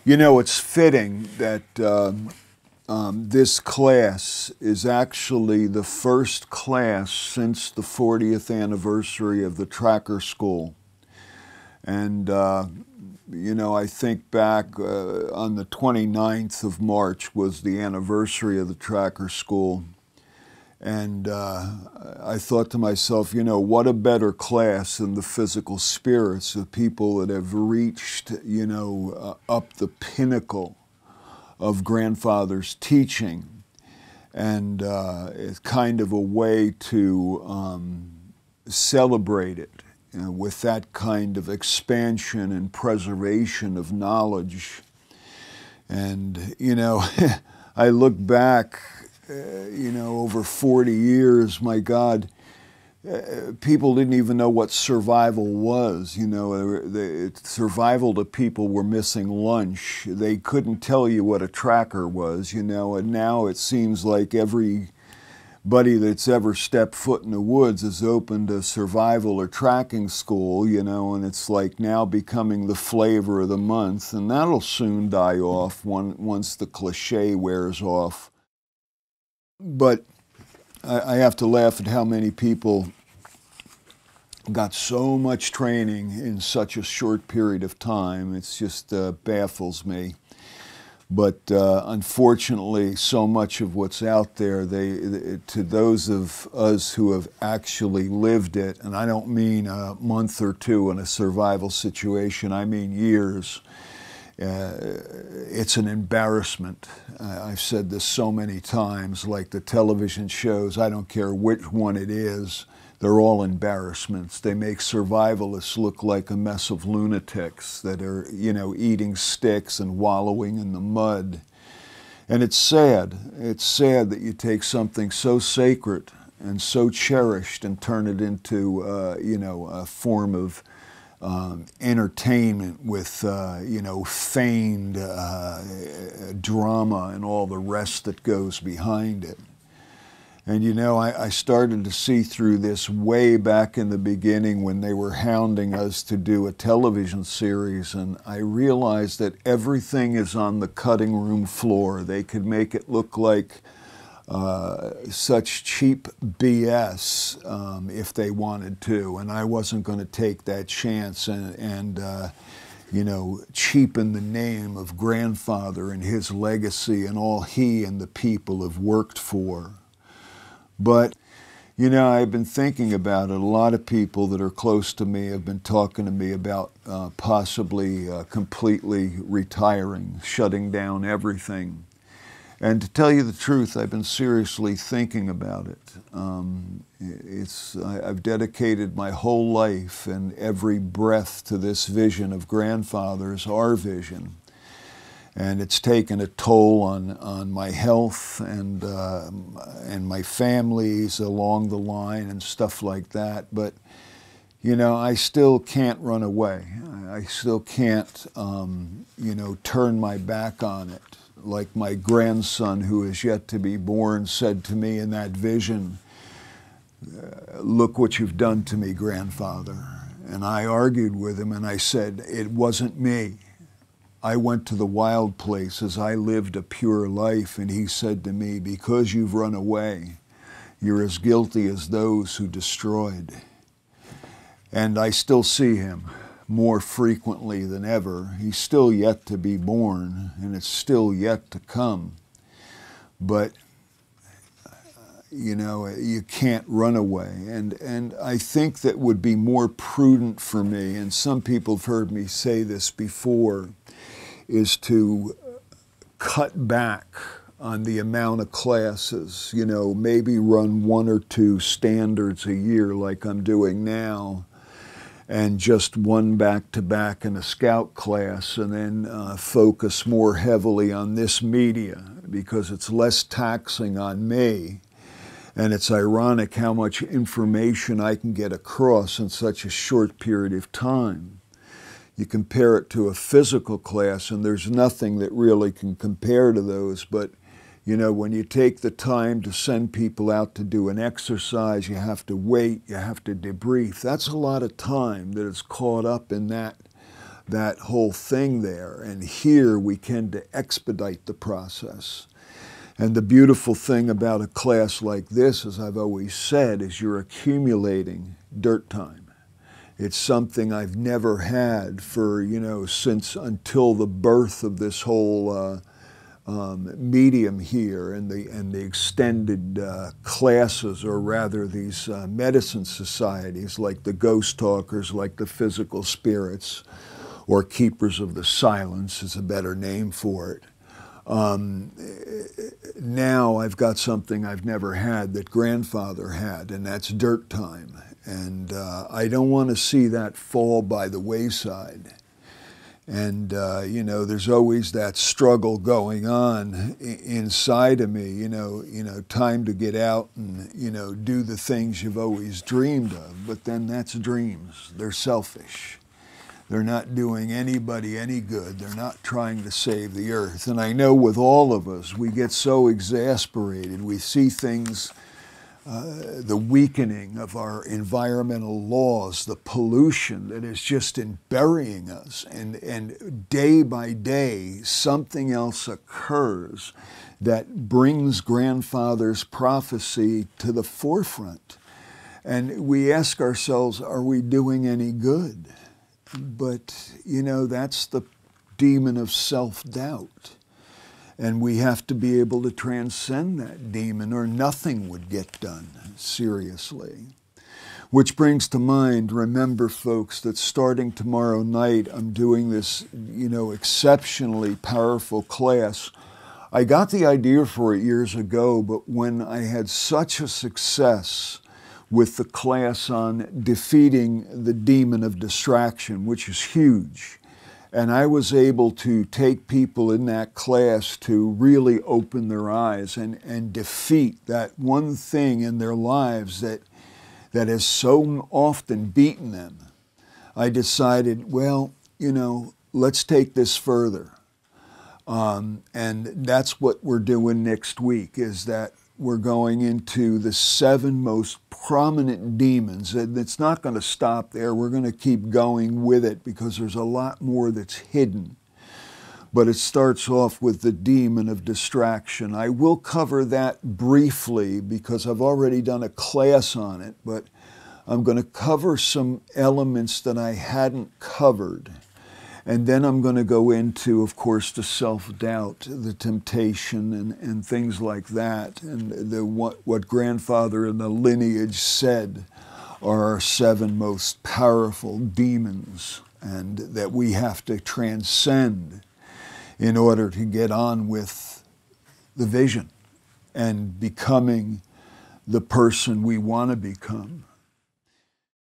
You know, it's fitting that this class is actually the first class since the 40th anniversary of the Tracker School. And, you know, I think back on the 29th of March was the anniversary of the Tracker School. And I thought to myself, you know, what a better class than the physical spirits of people that have reached, you know, up the pinnacle of grandfather's teaching. And it's kind of a way to celebrate it, you know, with that kind of expansion and preservation of knowledge. And, you know, I look back, you know, over 40 years, my God, people didn't even know what survival was. You know, survival to people were missing lunch. They couldn't tell you what a tracker was, you know, and now it seems like everybody that's ever stepped foot in the woods has opened a survival or tracking school, you know, and it's like now becoming the flavor of the month, and that'll soon die off once the cliche wears off. But I have to laugh at how many people got so much training in such a short period of time. It's just baffles me. But unfortunately, so much of what's out there, to those of us who have actually lived it, and I don't mean a month or two in a survival situation, I mean years, it's an embarrassment. I've said this so many times, like the television shows, I don't care which one it is, they're all embarrassments. They make survivalists look like a mess of lunatics that are, you know, eating sticks and wallowing in the mud. And it's sad. It's sad that you take something so sacred and so cherished and turn it into, you know, a form of entertainment with, you know, feigned drama and all the rest that goes behind it. And, you know, I started to see through this way back in the beginning when they were hounding us to do a television series, and I realized that everything is on the cutting room floor. They could make it look like such cheap BS if they wanted to, and I wasn't going to take that chance and you know, cheapen the name of grandfather and his legacy and all he and the people have worked for. But, you know, I've been thinking about it. A lot of people that are close to me have been talking to me about possibly completely retiring, shutting down everything. And to tell you the truth, I've been seriously thinking about it. I've dedicated my whole life and every breath to this vision of grandfather's, our vision. And it's taken a toll on my health and my families along the line and stuff like that. But, you know, I still can't run away. I still can't, you know, turn my back on it. Like my grandson, who is yet to be born, said to me in that vision, "Look what you've done to me, grandfather." And I argued with him and I said, "It wasn't me. I went to the wild places. I lived a pure life." And he said to me, "Because you've run away, you're as guilty as those who destroyed." And I still see him more frequently than ever. He's still yet to be born, and it's still yet to come. But, you know, you can't run away. And I think that would be more prudent for me, and some people have heard me say this before, is to cut back on the amount of classes, you know, maybe run 1 or 2 standards a year like I'm doing now, and just one back-to-back in a scout class, and then focus more heavily on this media because it's less taxing on me. And it's ironic how much information I can get across in such a short period of time. You compare it to a physical class, and there's nothing that really can compare to those. But, you know, when you take the time to send people out to do an exercise, you have to wait, you have to debrief. That's a lot of time that is caught up in that that whole thing there. And here we tend to expedite the process. And the beautiful thing about a class like this, as I've always said, is you're accumulating dirt time. It's something I've never had for, since until the birth of this whole medium here and the extended classes, or rather these medicine societies like the ghost talkers, like the physical spirits, or keepers of the silence is a better name for it. Now I've got something I've never had that grandfather had, and that's dirt time. And I don't want to see that fall by the wayside. And, there's always that struggle going on inside of me, time to get out and, do the things you've always dreamed of. But then that's dreams. They're selfish. They're not doing anybody any good. They're not trying to save the earth. And I know with all of us, we get so exasperated. We see things, the weakening of our environmental laws, the pollution that is just in burying us. And day by day, something else occurs that brings grandfather's prophecy to the forefront. And we ask ourselves, are we doing any good? But, that's the demon of self-doubt. And we have to be able to transcend that demon, or nothing would get done, seriously. Which brings to mind, remember folks, that starting tomorrow night, I'm doing this, exceptionally powerful class. I got the idea for it years ago, but when I had such a success with the class on defeating the demon of distraction, which is huge. And I was able to take people in that class to really open their eyes and defeat that one thing in their lives that has so often beaten them. I decided, well, let's take this further. And that's what we're doing next week, is that we're going into the 7 most prominent demons. And it's not going to stop there. We're going to keep going with it because there's a lot more that's hidden. But it starts off with the demon of distraction. I will cover that briefly because I've already done a class on it, but I'm going to cover some elements that I hadn't covered. And then I'm going to go into, of course, the self-doubt, the temptation, and things like that, and what grandfather in the lineage said are our 7 most powerful demons, and that we have to transcend in order to get on with the vision and becoming the person we want to become.